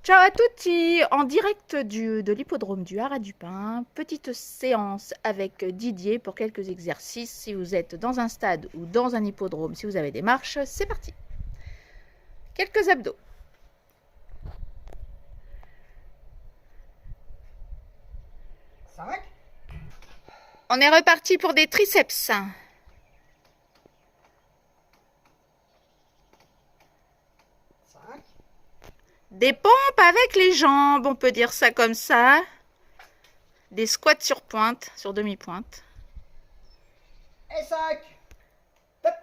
Ciao à tutti, en direct de l'hippodrome du Haras du Pin, petite séance avec Didier pour quelques exercices. Si vous êtes dans un stade ou dans un hippodrome, si vous avez des marches, c'est parti. Quelques abdos. On est reparti pour des triceps. Des pompes avec les jambes, on peut dire ça comme ça. Des squats sur pointe, sur demi-pointe. Et 5. Hop.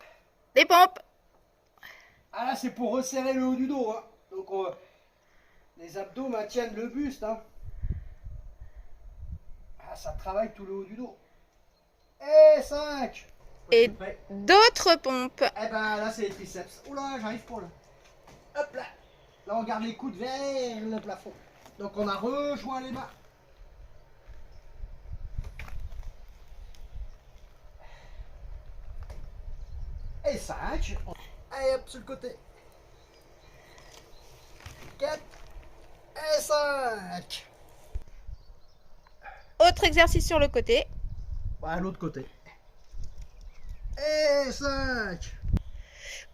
Des pompes. Ah là, c'est pour resserrer le haut du dos. Hein. Donc, les abdos maintiennent le buste. Hein. Ah, ça travaille tout le haut du dos. Et 5. Et d'autres pompes. Eh ben là, c'est les triceps. Oula, j'arrive pas là. Hop là. Là, on garde les coudes vers le plafond. Donc, on a rejoint les mains. Et 5. Allez, hop, sur le côté. 4. Et 5. Autre exercice sur le côté. À l'autre côté. Et 5.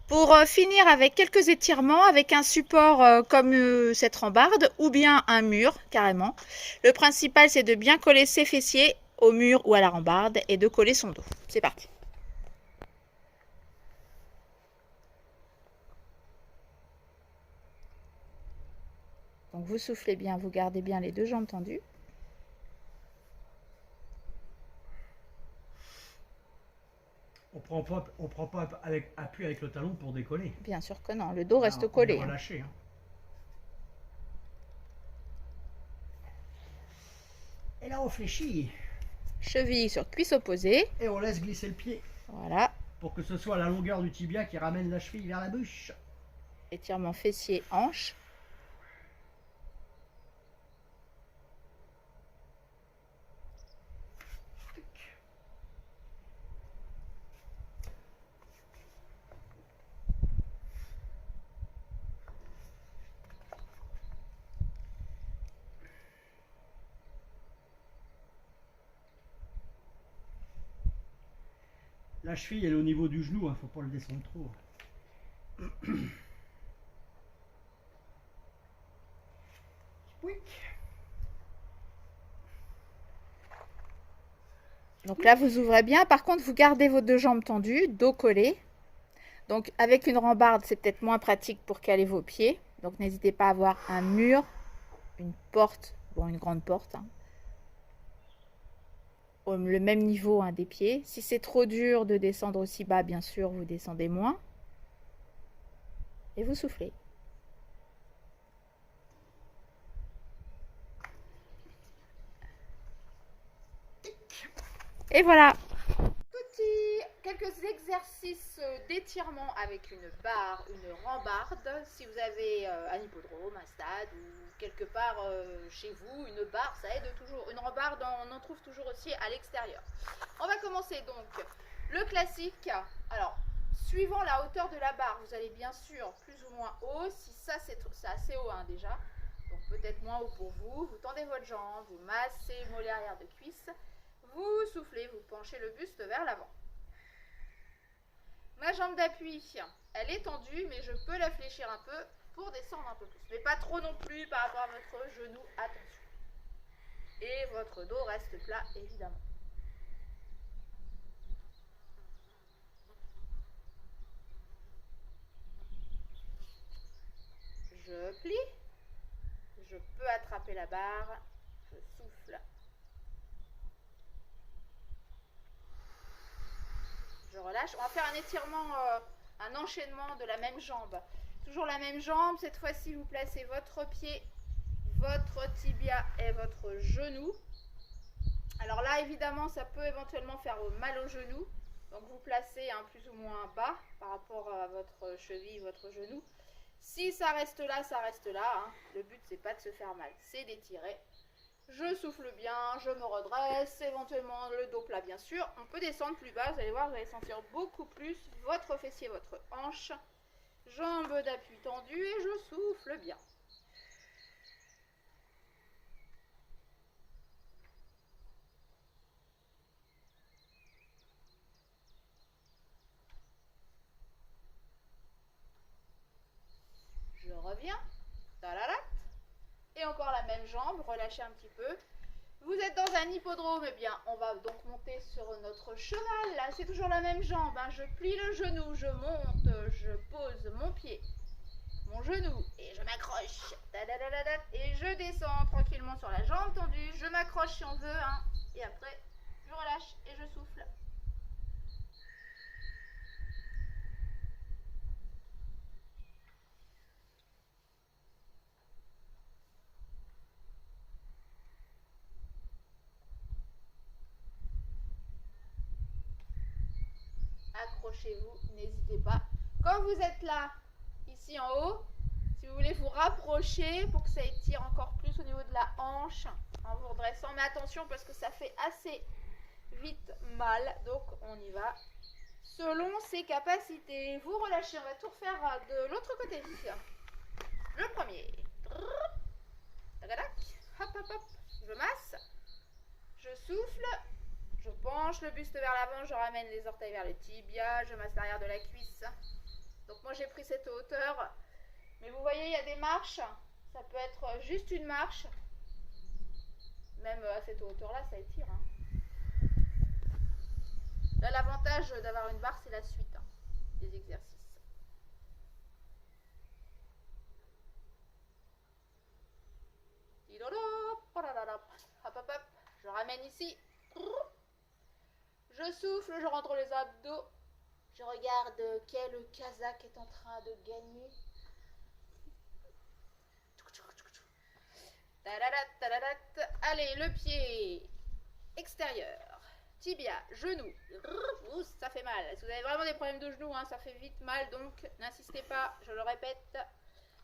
Pour finir avec quelques étirements, avec un support comme cette rambarde ou bien un mur carrément. Le principal, c'est de bien coller ses fessiers au mur ou à la rambarde et de coller son dos. C'est parti. Donc vous soufflez bien, vous gardez bien les deux jambes tendues. On prend pas avec appui avec le talon pour décoller. Bien sûr que non, le dos reste on collé. est relâché, hein. Et là, on fléchit. Cheville sur cuisse opposée. Et on laisse glisser le pied. Voilà. Pour que ce soit la longueur du tibia qui ramène la cheville vers la bûche. Étirement fessier, hanche. La cheville, elle est au niveau du genou, hein, faut pas le descendre trop. Donc là, vous ouvrez bien. Par contre, vous gardez vos deux jambes tendues, dos collé. Donc avec une rambarde, c'est peut-être moins pratique pour caler vos pieds. Donc n'hésitez pas à avoir un mur, une porte, bon une grande porte, hein, le même niveau des pieds. Si c'est trop dur de descendre aussi bas, bien sûr, vous descendez moins. Et vous soufflez. Et voilà. Quelques exercices d'étirement avec une barre, une rambarde. Si vous avez un hippodrome, un stade ou quelque part chez vous, une barre, ça aide toujours. Une rambarde, on en trouve toujours aussi à l'extérieur. On va commencer donc le classique. Alors, suivant la hauteur de la barre, vous allez bien sûr plus ou moins haut. Si ça c'est assez haut déjà, donc peut-être moins haut pour vous. Vous tendez votre jambe, vous massez mollet arrière de cuisse. Vous soufflez, vous penchez le buste vers l'avant. Ma jambe d'appui, elle est tendue, mais je peux la fléchir un peu pour descendre un peu plus. Mais pas trop non plus par rapport à votre genou, attention. Et votre dos reste plat, évidemment. Je plie. Je peux attraper la barre. Je souffle. Je relâche. On va faire un étirement, un enchaînement de la même jambe. Toujours la même jambe. Cette fois-ci, vous placez votre pied, votre tibia et votre genou. Alors là, évidemment, ça peut éventuellement faire mal au genou. Donc vous placez plus ou moins bas par rapport à votre cheville, votre genou. Si ça reste là, ça reste là. Le but, c'est pas de se faire mal, c'est d'étirer. Je souffle bien, je me redresse, éventuellement le dos plat bien sûr. On peut descendre plus bas, vous allez voir, vous allez sentir beaucoup plus votre fessier, votre hanche. Jambes d'appui tendues et je souffle bien. relâcher un petit peu. Vous êtes dans un hippodrome, eh bien, on va donc monter sur notre cheval. Là, c'est toujours la même jambe, hein. Je plie le genou, je monte, je pose mon pied, mon genou, et je m'accroche. Et je descends tranquillement sur la jambe tendue. Je m'accroche si on veut, hein. Et après, je relâche et je souffle. Accrochez-vous, n'hésitez pas. Quand vous êtes là, ici en haut, si vous voulez vous rapprocher pour que ça étire encore plus au niveau de la hanche en vous redressant, mais attention parce que ça fait assez vite mal, donc on y va selon ses capacités. Vous relâchez, on va tout refaire de l'autre côté. Le premier, hop hop hop, je masse, je souffle. Je penche le buste vers l'avant, je ramène les orteils vers les tibias, je masse l'arrière de la cuisse. Donc moi j'ai pris cette hauteur, mais vous voyez il y a des marches, ça peut être juste une marche, même à cette hauteur là ça étire. Hein. Là l'avantage d'avoir une barre c'est la suite des exercices. Hop hop hop, je ramène ici. Je souffle, je rentre les abdos. Je regarde quel Kazakh est en train de gagner. Allez, le pied extérieur. Tibia, genou. Ouh, ça fait mal. Si vous avez vraiment des problèmes de genoux, hein, ça fait vite mal. Donc, n'insistez pas, je le répète.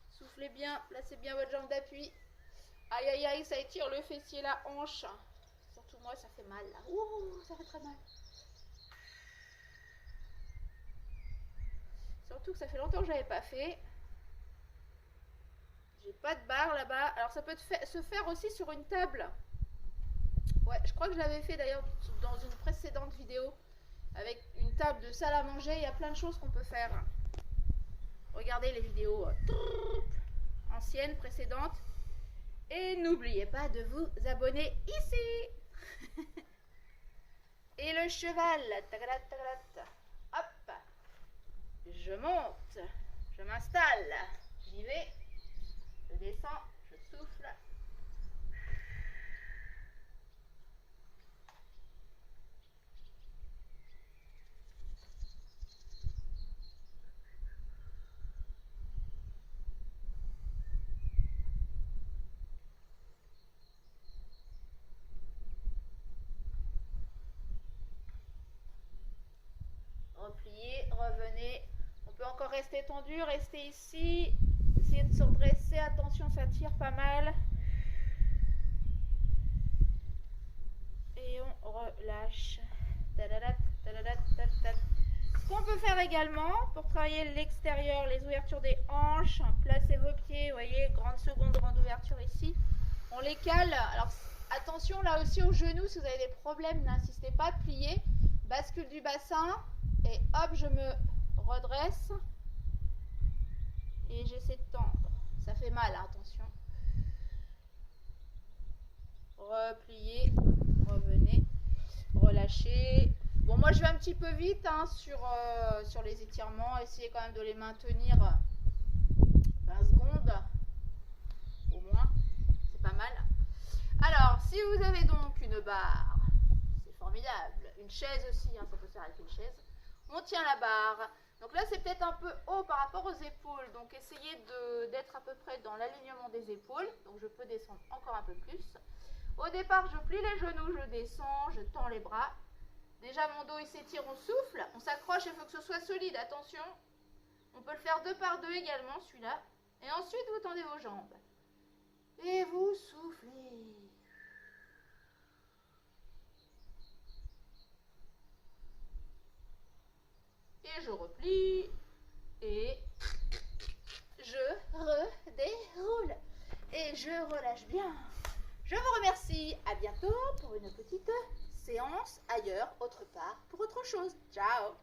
Soufflez bien, placez bien votre jambe d'appui. Aïe, aïe, aïe, ça étire le fessier, la hanche. Surtout moi, ça fait mal. Là. Ouh, ça fait très mal. Surtout que ça fait longtemps que je n'avais pas fait. J'ai pas de barre là-bas. Alors ça peut se faire aussi sur une table. Ouais, je crois que je l'avais fait d'ailleurs dans une précédente vidéo. Avec une table de salle à manger, il y a plein de choses qu'on peut faire. Regardez les vidéos anciennes, précédentes. Et n'oubliez pas de vous abonner ici. Et le cheval. Hop. Je monte. Je m'installe. J'y vais. Je descends. Je souffle. Repliez, revenez. On peut encore rester tendu, rester ici. Essayez de se redresser. Attention, ça tire pas mal. Et on relâche. Ce qu'on peut faire également pour travailler l'extérieur, les ouvertures des hanches, placez vos pieds, vous voyez, grande seconde, grande ouverture ici. On les cale. Alors attention là aussi aux genoux, si vous avez des problèmes, n'insistez pas, pliez. Bascule du bassin et hop, je me redresse et j'essaie de tendre. Ça fait mal, hein, attention. Repliez, revenez, relâchez. Bon, moi je vais un petit peu vite hein, sur les étirements. Essayez quand même de les maintenir 20 secondes au moins. C'est pas mal. Alors, si vous avez donc une barre, c'est formidable. Une chaise aussi, hein, ça peut se faire avec une chaise. On tient la barre. Donc là, c'est peut-être un peu haut par rapport aux épaules. Donc, essayez d'être à peu près dans l'alignement des épaules. Donc, je peux descendre encore un peu plus. Au départ, je plie les genoux, je descends, je tends les bras. Déjà, mon dos, il s'étire, on souffle. On s'accroche, il faut que ce soit solide. Attention. On peut le faire 2 par 2 également, celui-là. Et ensuite, vous tendez vos jambes. Et vous soufflez. Et je replie. Et je redéroule. Et je relâche bien. Je vous remercie. À bientôt pour une petite séance ailleurs, autre part, pour autre chose. Ciao.